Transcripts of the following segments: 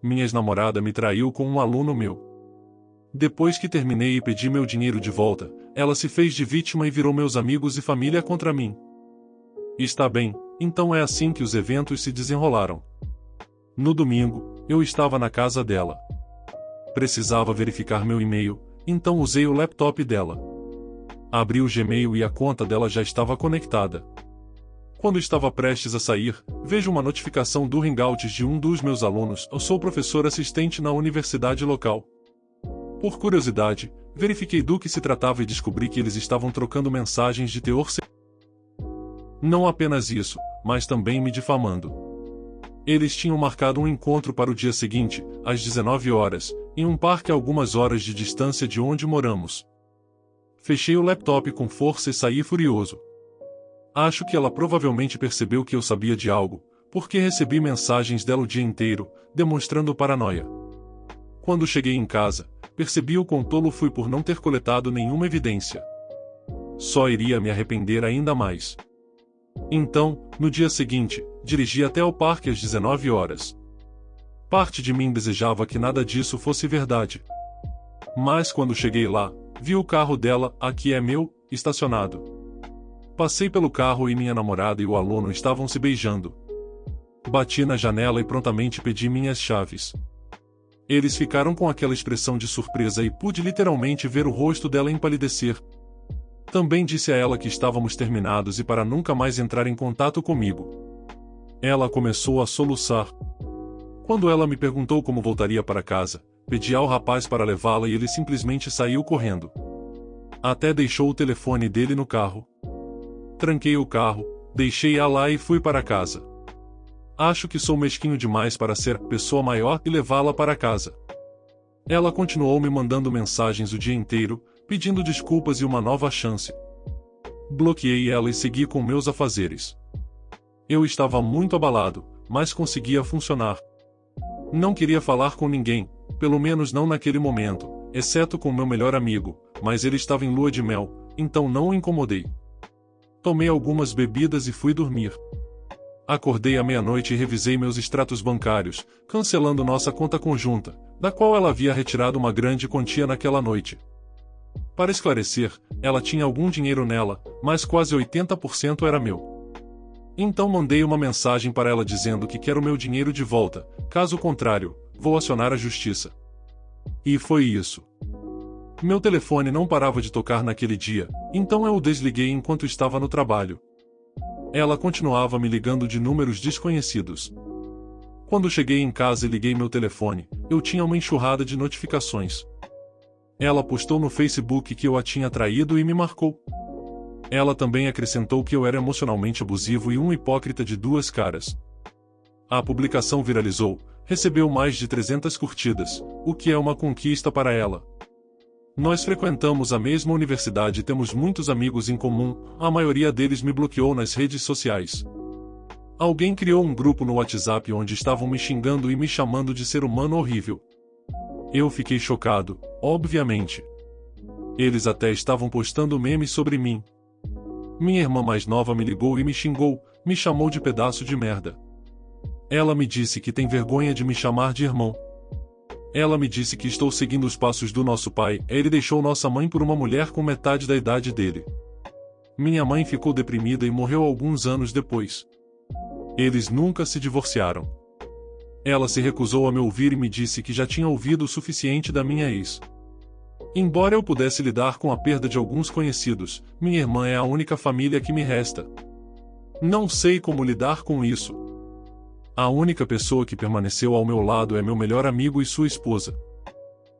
Minha ex-namorada me traiu com um aluno meu. Depois que terminei e pedi meu dinheiro de volta, ela se fez de vítima e virou meus amigos e família contra mim. Está bem, então é assim que os eventos se desenrolaram. No domingo, eu estava na casa dela. Precisava verificar meu e-mail, então usei o laptop dela. Abri o Gmail e a conta dela já estava conectada. Quando estava prestes a sair, vejo uma notificação do Hangouts de um dos meus alunos. Eu sou professor assistente na universidade local. Por curiosidade, verifiquei do que se tratava e descobri que eles estavam trocando mensagens de teor sexual. Não apenas isso, mas também me difamando. Eles tinham marcado um encontro para o dia seguinte, às 19 horas, em um parque a algumas horas de distância de onde moramos. Fechei o laptop com força e saí furioso. Acho que ela provavelmente percebeu que eu sabia de algo, porque recebi mensagens dela o dia inteiro, demonstrando paranoia. Quando cheguei em casa, percebi o quão tolo fui por não ter coletado nenhuma evidência. Só iria me arrepender ainda mais. Então, no dia seguinte, dirigi até o parque às 19 horas. Parte de mim desejava que nada disso fosse verdade. Mas quando cheguei lá, vi o carro dela, aqui é meu, estacionado. Passei pelo carro e minha namorada e o aluno estavam se beijando. Bati na janela e prontamente pedi minhas chaves. Eles ficaram com aquela expressão de surpresa e pude literalmente ver o rosto dela empalidecer. Também disse a ela que estávamos terminados e para nunca mais entrar em contato comigo. Ela começou a soluçar. Quando ela me perguntou como voltaria para casa, pedi ao rapaz para levá-la e ele simplesmente saiu correndo. Até deixou o telefone dele no carro. Tranquei o carro, deixei-a lá e fui para casa. Acho que sou mesquinho demais para ser pessoa maior e levá-la para casa. Ela continuou me mandando mensagens o dia inteiro, pedindo desculpas e uma nova chance. Bloqueei ela e segui com meus afazeres. Eu estava muito abalado, mas conseguia funcionar. Não queria falar com ninguém, pelo menos não naquele momento, exceto com meu melhor amigo, mas ele estava em lua de mel, então não o incomodei. Tomei algumas bebidas e fui dormir. Acordei à meia-noite e revisei meus extratos bancários, cancelando nossa conta conjunta, da qual ela havia retirado uma grande quantia naquela noite. Para esclarecer, ela tinha algum dinheiro nela, mas quase 80% era meu. Então mandei uma mensagem para ela dizendo que quero meu dinheiro de volta, caso contrário, vou acionar a justiça. E foi isso. Meu telefone não parava de tocar naquele dia, então eu o desliguei enquanto estava no trabalho. Ela continuava me ligando de números desconhecidos. Quando cheguei em casa e liguei meu telefone, eu tinha uma enxurrada de notificações. Ela postou no Facebook que eu a tinha traído e me marcou. Ela também acrescentou que eu era emocionalmente abusivo e um hipócrita de duas caras. A publicação viralizou, recebeu mais de 300 curtidas, o que é uma conquista para ela. Nós frequentamos a mesma universidade e temos muitos amigos em comum, a maioria deles me bloqueou nas redes sociais. Alguém criou um grupo no WhatsApp onde estavam me xingando e me chamando de ser humano horrível. Eu fiquei chocado, obviamente. Eles até estavam postando memes sobre mim. Minha irmã mais nova me ligou e me xingou, me chamou de pedaço de merda. Ela me disse que tem vergonha de me chamar de irmão. Ela me disse que estou seguindo os passos do nosso pai, ele deixou nossa mãe por uma mulher com metade da idade dele. Minha mãe ficou deprimida e morreu alguns anos depois. Eles nunca se divorciaram. Ela se recusou a me ouvir e me disse que já tinha ouvido o suficiente da minha ex. Embora eu pudesse lidar com a perda de alguns conhecidos, minha irmã é a única família que me resta. Não sei como lidar com isso. A única pessoa que permaneceu ao meu lado é meu melhor amigo e sua esposa.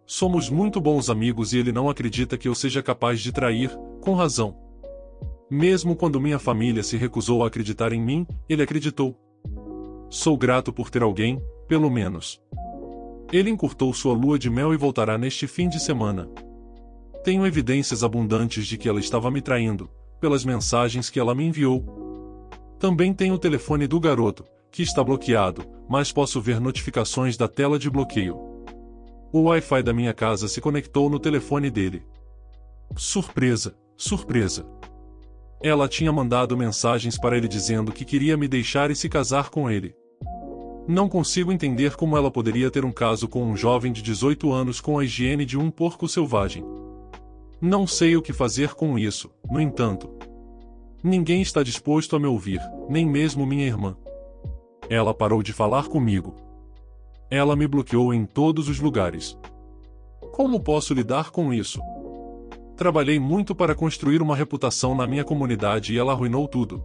Somos muito bons amigos e ele não acredita que eu seja capaz de trair, com razão. Mesmo quando minha família se recusou a acreditar em mim, ele acreditou. Sou grato por ter alguém, pelo menos. Ele encurtou sua lua de mel e voltará neste fim de semana. Tenho evidências abundantes de que ela estava me traindo, pelas mensagens que ela me enviou. Também tenho o telefone do garoto, que está bloqueado, mas posso ver notificações da tela de bloqueio. O Wi-Fi da minha casa se conectou no telefone dele. Surpresa, surpresa. Ela tinha mandado mensagens para ele dizendo que queria me deixar e se casar com ele. Não consigo entender como ela poderia ter um caso com um jovem de 18 anos com a higiene de um porco selvagem. Não sei o que fazer com isso, no entanto. Ninguém está disposto a me ouvir, nem mesmo minha irmã. Ela parou de falar comigo. Ela me bloqueou em todos os lugares. Como posso lidar com isso? Trabalhei muito para construir uma reputação na minha comunidade e ela arruinou tudo.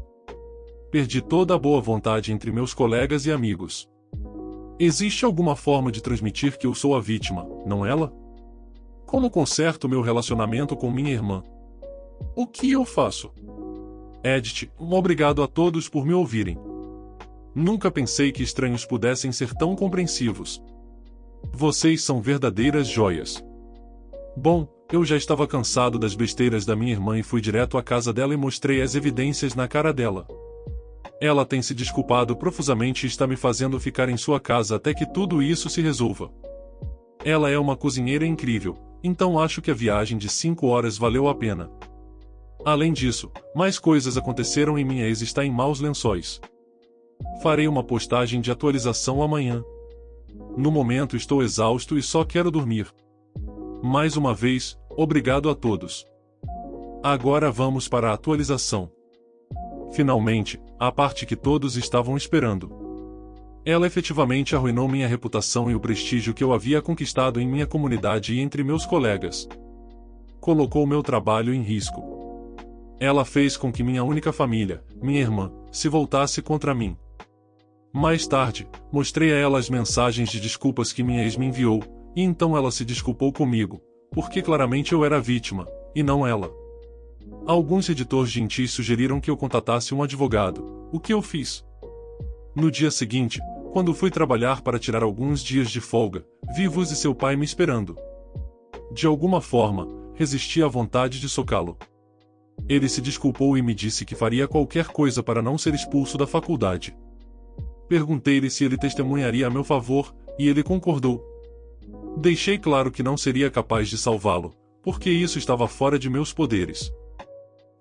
Perdi toda a boa vontade entre meus colegas e amigos. Existe alguma forma de transmitir que eu sou a vítima, não ela? Como conserto meu relacionamento com minha irmã? O que eu faço? Edith, obrigado a todos por me ouvirem. Nunca pensei que estranhos pudessem ser tão compreensivos. Vocês são verdadeiras joias. Bom, eu já estava cansado das besteiras da minha irmã e fui direto à casa dela e mostrei as evidências na cara dela. Ela tem se desculpado profusamente e está me fazendo ficar em sua casa até que tudo isso se resolva. Ela é uma cozinheira incrível, então acho que a viagem de 5 horas valeu a pena. Além disso, mais coisas aconteceram e minha ex está em maus lençóis. Farei uma postagem de atualização amanhã. No momento estou exausto e só quero dormir. Mais uma vez, obrigado a todos. Agora vamos para a atualização. Finalmente, a parte que todos estavam esperando. Ela efetivamente arruinou minha reputação e o prestígio que eu havia conquistado em minha comunidade e entre meus colegas. Colocou meu trabalho em risco. Ela fez com que minha única família, minha irmã, se voltasse contra mim. Mais tarde, mostrei a ela as mensagens de desculpas que minha ex me enviou, e então ela se desculpou comigo, porque claramente eu era a vítima, e não ela. Alguns editores gentis sugeriram que eu contatasse um advogado, o que eu fiz. No dia seguinte, quando fui trabalhar para tirar alguns dias de folga, vi Vuz e seu pai me esperando. De alguma forma, resisti à vontade de socá-lo. Ele se desculpou e me disse que faria qualquer coisa para não ser expulso da faculdade. Perguntei-lhe se ele testemunharia a meu favor, e ele concordou. Deixei claro que não seria capaz de salvá-lo, porque isso estava fora de meus poderes.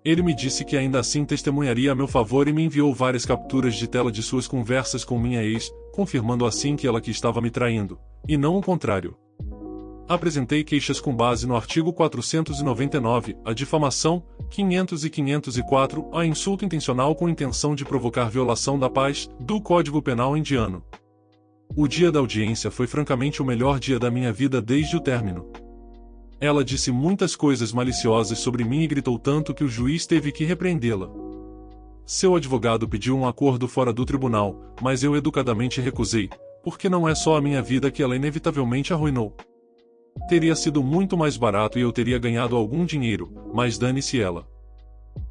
Ele me disse que ainda assim testemunharia a meu favor e me enviou várias capturas de tela de suas conversas com minha ex, confirmando assim que ela que estava me traindo, e não o contrário. Apresentei queixas com base no artigo 499, a difamação, 500 e 504, a insulto intencional com intenção de provocar violação da paz, do Código Penal indiano. O dia da audiência foi francamente o melhor dia da minha vida desde o término. Ela disse muitas coisas maliciosas sobre mim e gritou tanto que o juiz teve que repreendê-la. Seu advogado pediu um acordo fora do tribunal, mas eu educadamente recusei, porque não é só a minha vida que ela inevitavelmente arruinou. Teria sido muito mais barato e eu teria ganhado algum dinheiro, mas dane-se ela.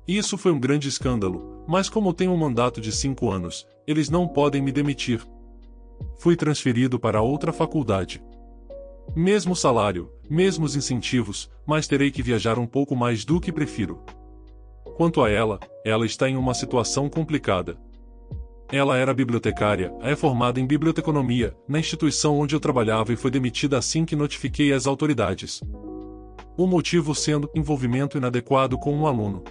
Isso foi um grande escândalo, mas como tenho um mandato de 5 anos, eles não podem me demitir. Fui transferido para outra faculdade. Mesmo salário, mesmos incentivos, mas terei que viajar um pouco mais do que prefiro. Quanto a ela está em uma situação complicada. Ela era bibliotecária, é formada em biblioteconomia, na instituição onde eu trabalhava e foi demitida assim que notifiquei as autoridades. O motivo sendo envolvimento inadequado com um aluno.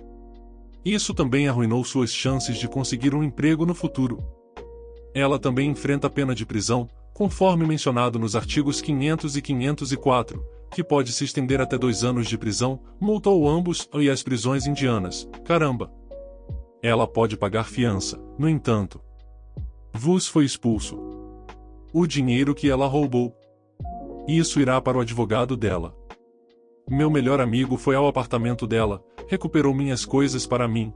Isso também arruinou suas chances de conseguir um emprego no futuro. Ela também enfrenta pena de prisão, conforme mencionado nos artigos 500 e 504, que pode se estender até 2 anos de prisão, multou ambos e as prisões indianas. Caramba! Ela pode pagar fiança, no entanto. Vuz foi expulso. O dinheiro que ela roubou. Isso irá para o advogado dela. Meu melhor amigo foi ao apartamento dela, recuperou minhas coisas para mim.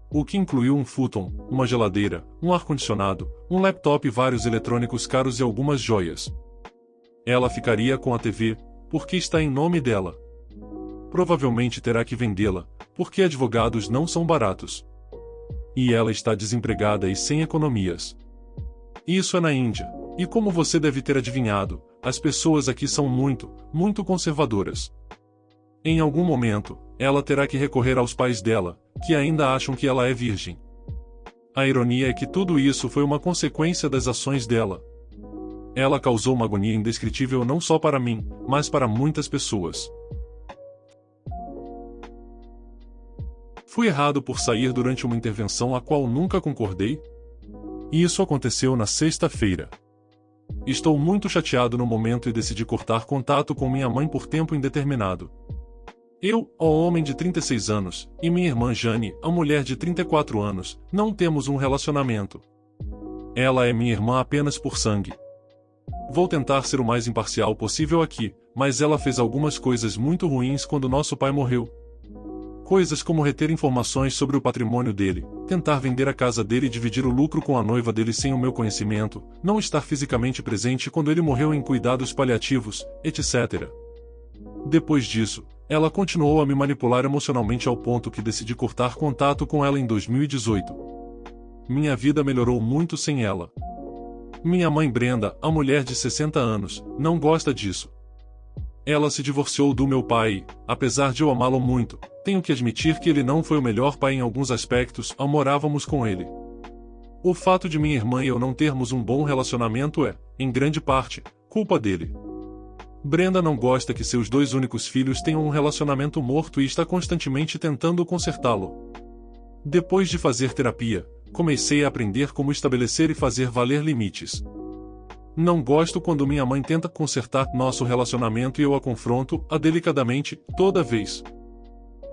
O que incluiu um futon, uma geladeira, um ar-condicionado, um laptop e vários eletrônicos caros e algumas joias. Ela ficaria com a TV, porque está em nome dela. Provavelmente terá que vendê-la, porque advogados não são baratos. E ela está desempregada e sem economias. Isso é na Índia, e como você deve ter adivinhado, as pessoas aqui são muito conservadoras. Em algum momento, ela terá que recorrer aos pais dela, que ainda acham que ela é virgem. A ironia é que tudo isso foi uma consequência das ações dela. Ela causou uma agonia indescritível não só para mim, mas para muitas pessoas. Fui errado por sair durante uma intervenção a qual nunca concordei? E isso aconteceu na sexta-feira. Estou muito chateado no momento e decidi cortar contato com minha mãe por tempo indeterminado. Eu, o homem de 36 anos, e minha irmã Jane, a mulher de 34 anos, não temos um relacionamento. Ela é minha irmã apenas por sangue. Vou tentar ser o mais imparcial possível aqui, mas ela fez algumas coisas muito ruins quando nosso pai morreu. Coisas como reter informações sobre o patrimônio dele, tentar vender a casa dele e dividir o lucro com a noiva dele sem o meu conhecimento, não estar fisicamente presente quando ele morreu em cuidados paliativos, etc. Depois disso, ela continuou a me manipular emocionalmente ao ponto que decidi cortar contato com ela em 2018. Minha vida melhorou muito sem ela. Minha mãe Brenda, a mulher de 60 anos, não gosta disso. Ela se divorciou do meu pai e, apesar de eu amá-lo muito, tenho que admitir que ele não foi o melhor pai em alguns aspectos ao morávamos com ele. O fato de minha irmã e eu não termos um bom relacionamento é, em grande parte, culpa dele. Brenda não gosta que seus 2 únicos filhos tenham um relacionamento morto e está constantemente tentando consertá-lo. Depois de fazer terapia, comecei a aprender como estabelecer e fazer valer limites. Não gosto quando minha mãe tenta consertar nosso relacionamento e eu a confronto, delicadamente, toda vez.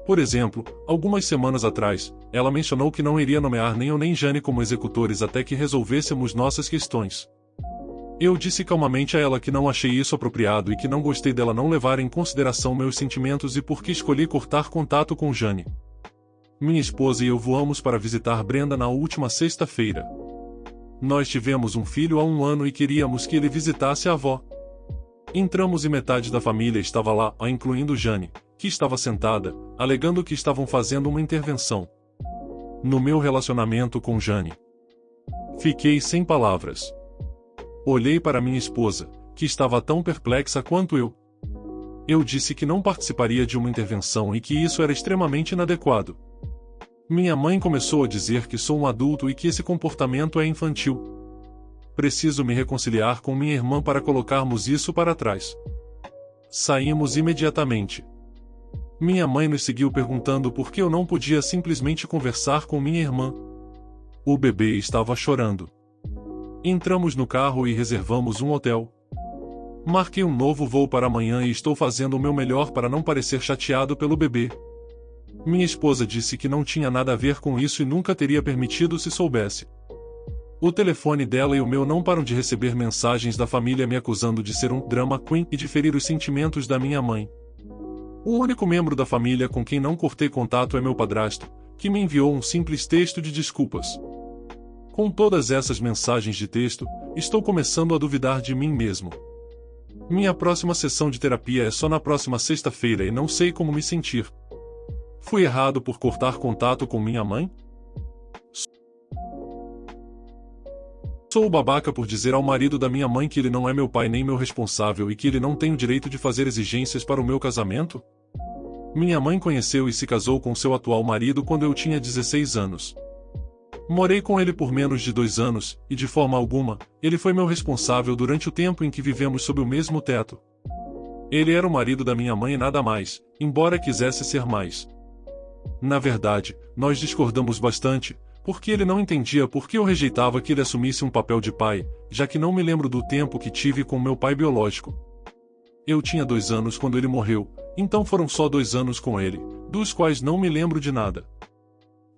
Por exemplo, algumas semanas atrás, ela mencionou que não iria nomear nem eu nem Jane como executores até que resolvêssemos nossas questões. Eu disse calmamente a ela que não achei isso apropriado e que não gostei dela não levar em consideração meus sentimentos e por que escolhi cortar contato com Jane. Minha esposa e eu voamos para visitar Brenda na última sexta-feira. Nós tivemos um filho há 1 ano e queríamos que ele visitasse a avó. Entramos e metade da família estava lá, incluindo Jane, que estava sentada, alegando que estavam fazendo uma intervenção no meu relacionamento com Jane. Fiquei sem palavras. Olhei para minha esposa, que estava tão perplexa quanto eu. Eu disse que não participaria de uma intervenção e que isso era extremamente inadequado. Minha mãe começou a dizer que sou um adulto e que esse comportamento é infantil. Preciso me reconciliar com minha irmã para colocarmos isso para trás. Saímos imediatamente. Minha mãe nos seguiu perguntando por que eu não podia simplesmente conversar com minha irmã. O bebê estava chorando. Entramos no carro e reservamos um hotel. Marquei um novo voo para amanhã e estou fazendo o meu melhor para não parecer chateado pelo bebê. Minha esposa disse que não tinha nada a ver com isso e nunca teria permitido se soubesse. O telefone dela e o meu não param de receber mensagens da família me acusando de ser um drama queen e de ferir os sentimentos da minha mãe. O único membro da família com quem não cortei contato é meu padrasto, que me enviou um simples texto de desculpas. Com todas essas mensagens de texto, estou começando a duvidar de mim mesmo. Minha próxima sessão de terapia é só na próxima sexta-feira e não sei como me sentir. Fui errado por cortar contato com minha mãe? Sou o babaca por dizer ao marido da minha mãe que ele não é meu pai nem meu responsável e que ele não tem o direito de fazer exigências para o meu casamento? Minha mãe conheceu e se casou com seu atual marido quando eu tinha 16 anos. Morei com ele por menos de 2 anos, e de forma alguma, ele foi meu responsável durante o tempo em que vivemos sob o mesmo teto. Ele era o marido da minha mãe e nada mais, embora quisesse ser mais. Na verdade, nós discordamos bastante, porque ele não entendia por que eu rejeitava que ele assumisse um papel de pai, já que não me lembro do tempo que tive com meu pai biológico. Eu tinha 2 anos quando ele morreu, então foram só 2 anos com ele, dos quais não me lembro de nada.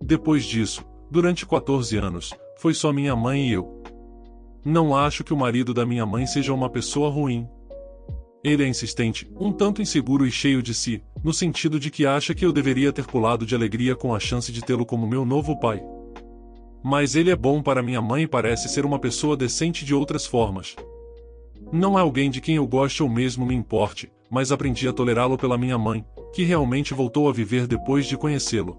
Depois disso, durante 14 anos, foi só minha mãe e eu. Não acho que o marido da minha mãe seja uma pessoa ruim. Ele é insistente, um tanto inseguro e cheio de si, no sentido de que acha que eu deveria ter pulado de alegria com a chance de tê-lo como meu novo pai. Mas ele é bom para minha mãe e parece ser uma pessoa decente de outras formas. Não é alguém de quem eu goste ou mesmo me importe, mas aprendi a tolerá-lo pela minha mãe, que realmente voltou a viver depois de conhecê-lo.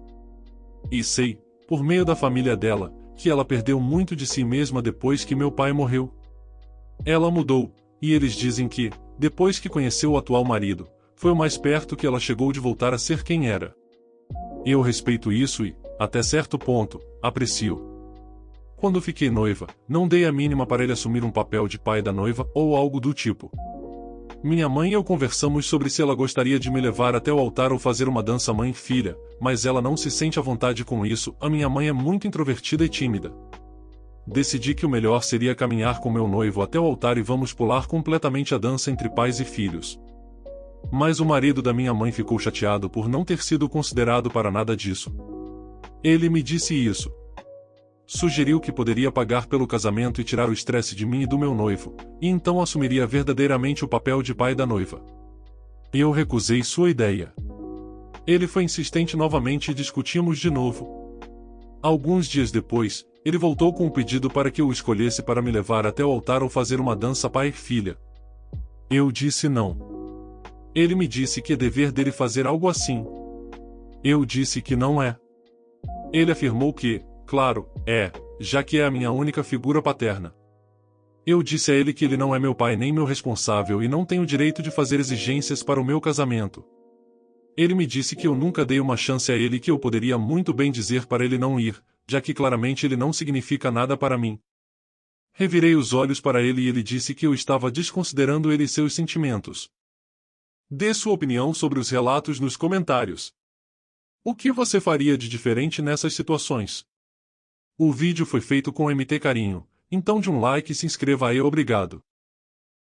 E sei, por meio da família dela, que ela perdeu muito de si mesma depois que meu pai morreu. Ela mudou, e eles dizem que, depois que conheceu o atual marido, foi o mais perto que ela chegou de voltar a ser quem era. Eu respeito isso e, até certo ponto, aprecio. Quando fiquei noiva, não dei a mínima para ele assumir um papel de pai da noiva ou algo do tipo. Minha mãe e eu conversamos sobre se ela gostaria de me levar até o altar ou fazer uma dança mãe-filha, mas ela não se sente à vontade com isso. A minha mãe é muito introvertida e tímida. Decidi que o melhor seria caminhar com meu noivo até o altar e vamos pular completamente a dança entre pais e filhos. Mas o marido da minha mãe ficou chateado por não ter sido considerado para nada disso. Ele me disse isso. Sugeriu que poderia pagar pelo casamento e tirar o estresse de mim e do meu noivo, e então assumiria verdadeiramente o papel de pai da noiva. Eu recusei sua ideia. Ele foi insistente novamente e discutimos de novo. Alguns dias depois, ele voltou com um pedido para que eu o escolhesse para me levar até o altar ou fazer uma dança pai-filha. Eu disse não. Ele me disse que é dever dele fazer algo assim. Eu disse que não é. Ele afirmou que, claro, já que é a minha única figura paterna. Eu disse a ele que ele não é meu pai nem meu responsável e não tenho o direito de fazer exigências para o meu casamento. Ele me disse que eu nunca dei uma chance a ele e que eu poderia muito bem dizer para ele não ir, já que claramente ele não significa nada para mim. Revirei os olhos para ele e ele disse que eu estava desconsiderando ele e seus sentimentos. Dê sua opinião sobre os relatos nos comentários. O que você faria de diferente nessas situações? O vídeo foi feito com MT Carinho, então de um like e se inscreva aí. Obrigado.